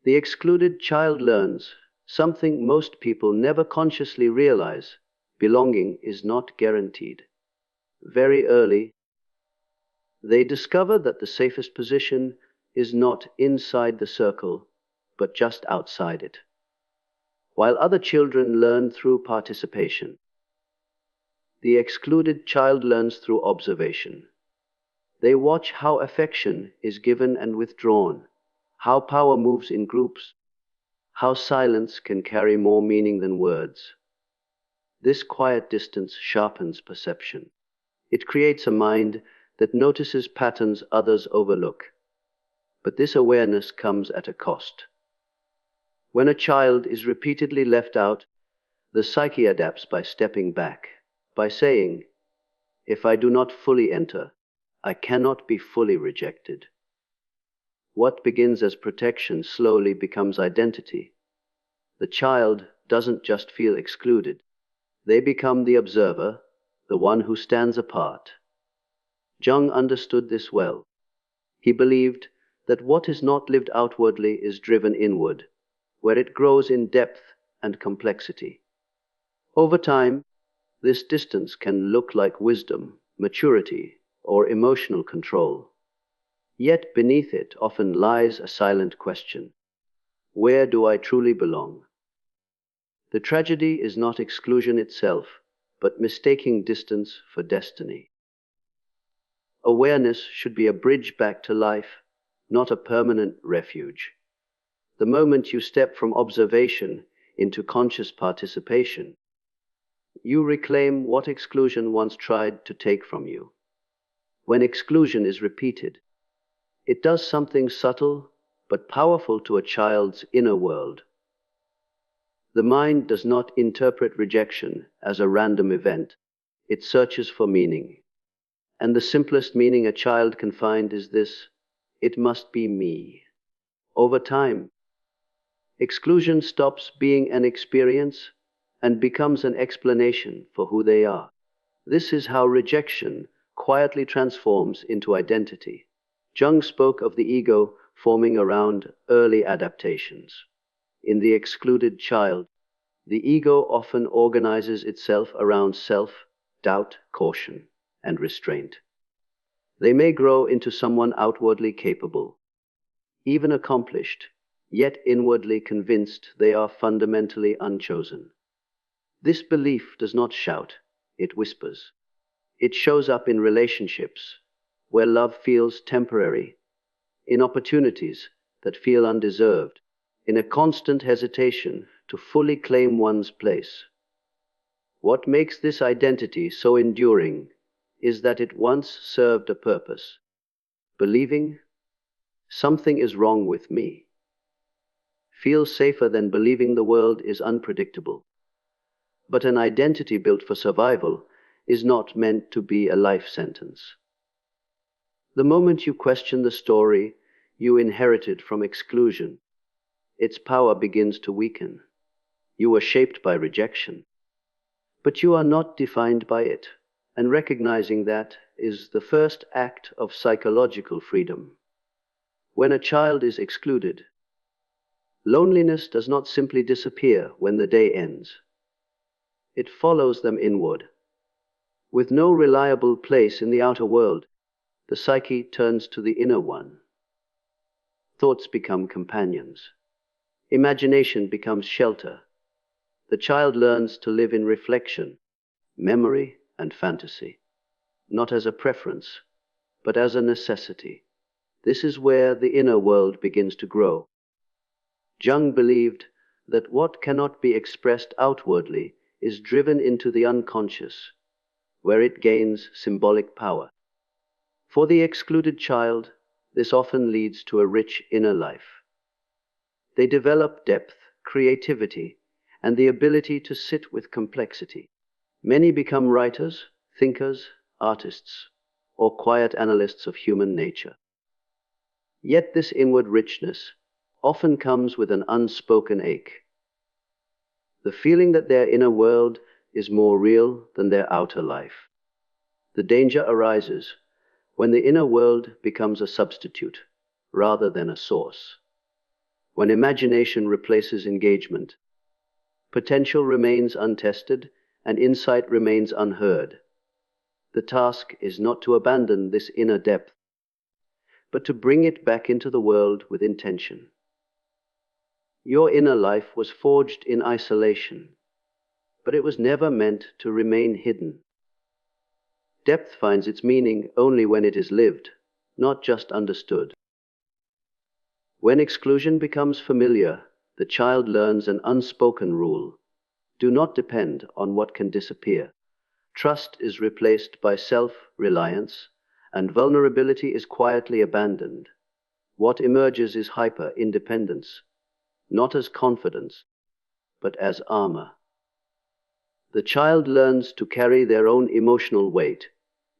The excluded child learns something most people never consciously realize: belonging is not guaranteed. Very early, they discover that the safest position is not inside the circle, but just outside it. While other children learn through participation, the excluded child learns through observation. They watch how affection is given and withdrawn, how power moves in groups, how silence can carry more meaning than words. This quiet distance sharpens perception. It creates a mind that notices patterns others overlook. But this awareness comes at a cost. When a child is repeatedly left out, the psyche adapts by stepping back, by saying, "If I do not fully enter, I cannot be fully rejected." What begins as protection slowly becomes identity. The child doesn't just feel excluded. They become the observer, the one who stands apart. Jung understood this well. He believed that what is not lived outwardly is driven inward, where it grows in depth and complexity. Over time, this distance can look like wisdom, maturity, or emotional control. Yet beneath it often lies a silent question: where do I truly belong? The tragedy is not exclusion itself, but mistaking distance for destiny. Awareness should be a bridge back to life, not a permanent refuge. The moment you step from observation into conscious participation, you reclaim what exclusion once tried to take from you. When exclusion is repeated, it does something subtle but powerful to a child's inner world. The mind does not interpret rejection as a random event. It searches for meaning. And the simplest meaning a child can find is this: it must be me. Over time, exclusion stops being an experience and becomes an explanation for who they are. This is how rejection quietly transforms into identity. Jung spoke of the ego forming around early adaptations. In the excluded child, the ego often organizes itself around self-doubt, caution, and restraint. They may grow into someone outwardly capable, even accomplished, yet inwardly convinced they are fundamentally unchosen. This belief does not shout, it whispers. It shows up in relationships where love feels temporary, in opportunities that feel undeserved, in a constant hesitation to fully claim one's place. What makes this identity so enduring is that it once served a purpose: believing something is wrong with me feels safer than believing the world is unpredictable. But an identity built for survival is not meant to be a life sentence. The moment you question the story you inherited from exclusion, its power begins to weaken. You were shaped by rejection, but you are not defined by it, and recognizing that is the first act of psychological freedom. When a child is excluded, loneliness does not simply disappear when the day ends. It follows them inward. With no reliable place in the outer world, the psyche turns to the inner one. Thoughts become companions. Imagination becomes shelter. The child learns to live in reflection, memory, and fantasy, not as a preference, but as a necessity. This is where the inner world begins to grow. Jung believed that what cannot be expressed outwardly is driven into the unconscious, where it gains symbolic power. For the excluded child, this often leads to a rich inner life. They develop depth, creativity, and the ability to sit with complexity. Many become writers, thinkers, artists, or quiet analysts of human nature. Yet this inward richness often comes with an unspoken ache. The feeling that their inner world is more real than their outer life. The danger arises when the inner world becomes a substitute rather than a source. when imagination replaces engagement. Potential remains untested, and insight remains unheard. The task is not to abandon this inner depth, but to bring it back into the world with intention. Your inner life was forged in isolation, but it was never meant to remain hidden. Depth finds its meaning only when it is lived, not just understood. When exclusion becomes familiar, the child learns an unspoken rule: do not depend on what can disappear. Trust is replaced by self-reliance, and vulnerability is quietly abandoned. What emerges is hyper-independence, not as confidence, but as armor. The child learns to carry their own emotional weight,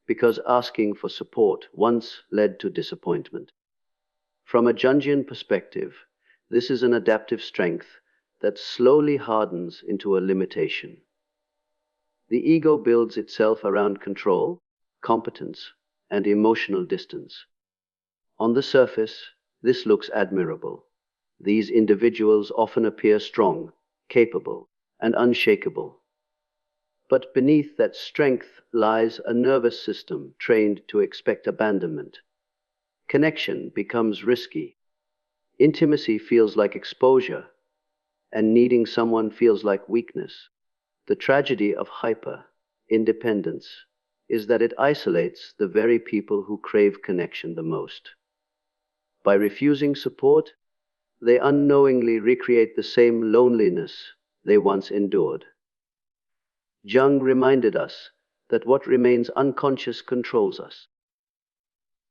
because asking for support once led to disappointment. From a Jungian perspective, this is an adaptive strength that slowly hardens into a limitation. The ego builds itself around control, competence, and emotional distance. On the surface, this looks admirable. These individuals often appear strong, capable, and unshakable. But beneath that strength lies a nervous system trained to expect abandonment. Connection becomes risky. Intimacy feels like exposure, and needing someone feels like weakness. The tragedy of hyper-independence is that it isolates the very people who crave connection the most. By refusing support, they unknowingly recreate the same loneliness they once endured. Jung reminded us that what remains unconscious controls us.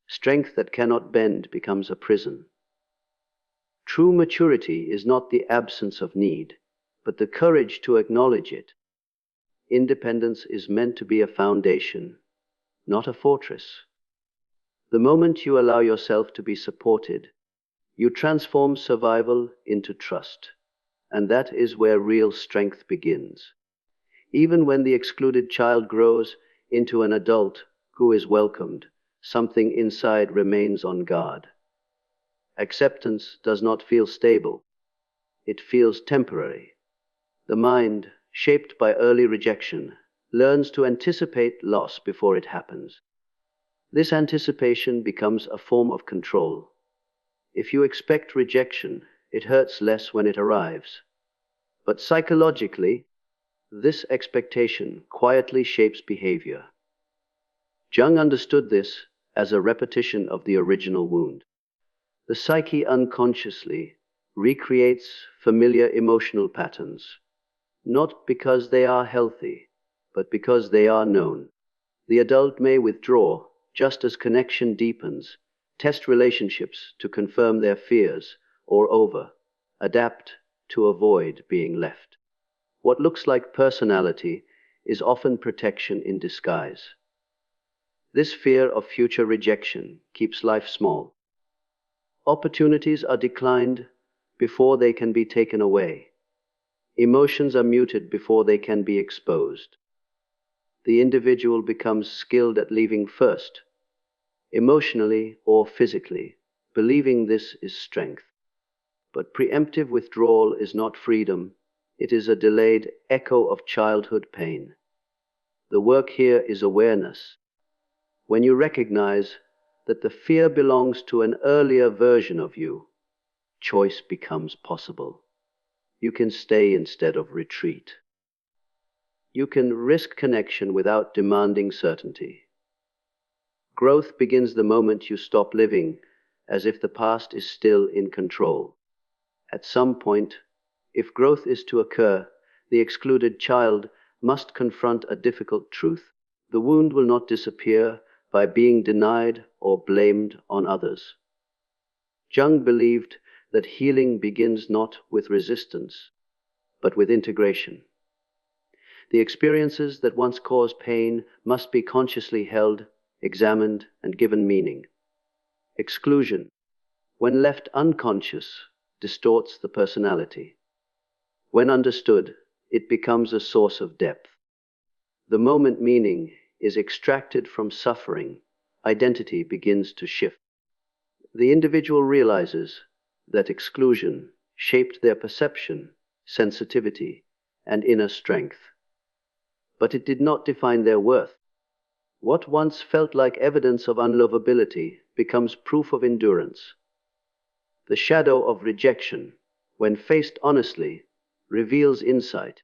Strength that cannot bend becomes a prison. True maturity is not the absence of need, but the courage to acknowledge it. Independence is meant to be a foundation, not a fortress. The moment you allow yourself to be supported, you transform survival into trust, and that is where real strength begins. Even when the excluded child grows into an adult who is welcomed, something inside remains on guard. Acceptance does not feel stable. It feels temporary. The mind, shaped by early rejection, learns to anticipate loss before it happens. This anticipation becomes a form of control. If you expect rejection, it hurts less when it arrives. But psychologically, this expectation quietly shapes behavior. Jung understood this as a repetition of the original wound. The psyche unconsciously recreates familiar emotional patterns, not because they are healthy, but because they are known. The adult may withdraw just as connection deepens, test relationships to confirm their fears, or adapt to avoid being left. What looks like personality is often protection in disguise. This fear of future rejection keeps life small. Opportunities are declined before they can be taken away. Emotions are muted before they can be exposed. The individual becomes skilled at leaving first, emotionally or physically, believing this is strength. But preemptive withdrawal is not freedom. It is a delayed echo of childhood pain. The work here is awareness. When you recognize that the fear belongs to an earlier version of you, choice becomes possible. You can stay instead of retreat. You can risk connection without demanding certainty. Growth begins the moment you stop living as if the past is still in control. At some point, if growth is to occur, the excluded child must confront a difficult truth. The wound will not disappear by being denied or blamed on others. Jung believed that healing begins not with resistance, but with integration. The experiences that once caused pain must be consciously held, examined, and given meaning. Exclusion, when left unconscious, distorts the personality. When understood, it becomes a source of depth. The moment meaning is extracted from suffering, identity begins to shift. The individual realizes that exclusion shaped their perception, sensitivity, and inner strength. But it did not define their worth. What once felt like evidence of unlovability becomes proof of endurance. The shadow of rejection, when faced honestly, reveals insight,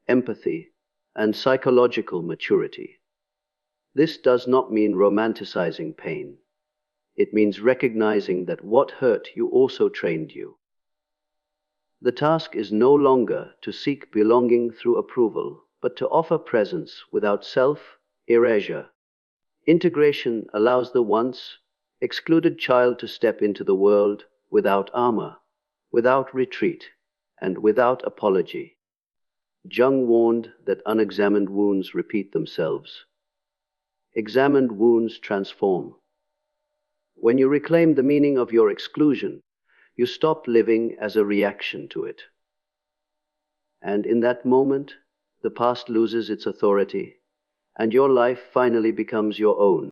empathy, and psychological maturity. This does not mean romanticizing pain. It means recognizing that what hurt you also trained you. The task is no longer to seek belonging through approval, but to offer presence without self-erasure. Integration allows the once excluded child to step into the world without armor, without retreat, and without apology. Jung warned that unexamined wounds repeat themselves. Examined wounds transform. When you reclaim the meaning of your exclusion, you stop living as a reaction to it. And in that moment, the past loses its authority, and your life finally becomes your own.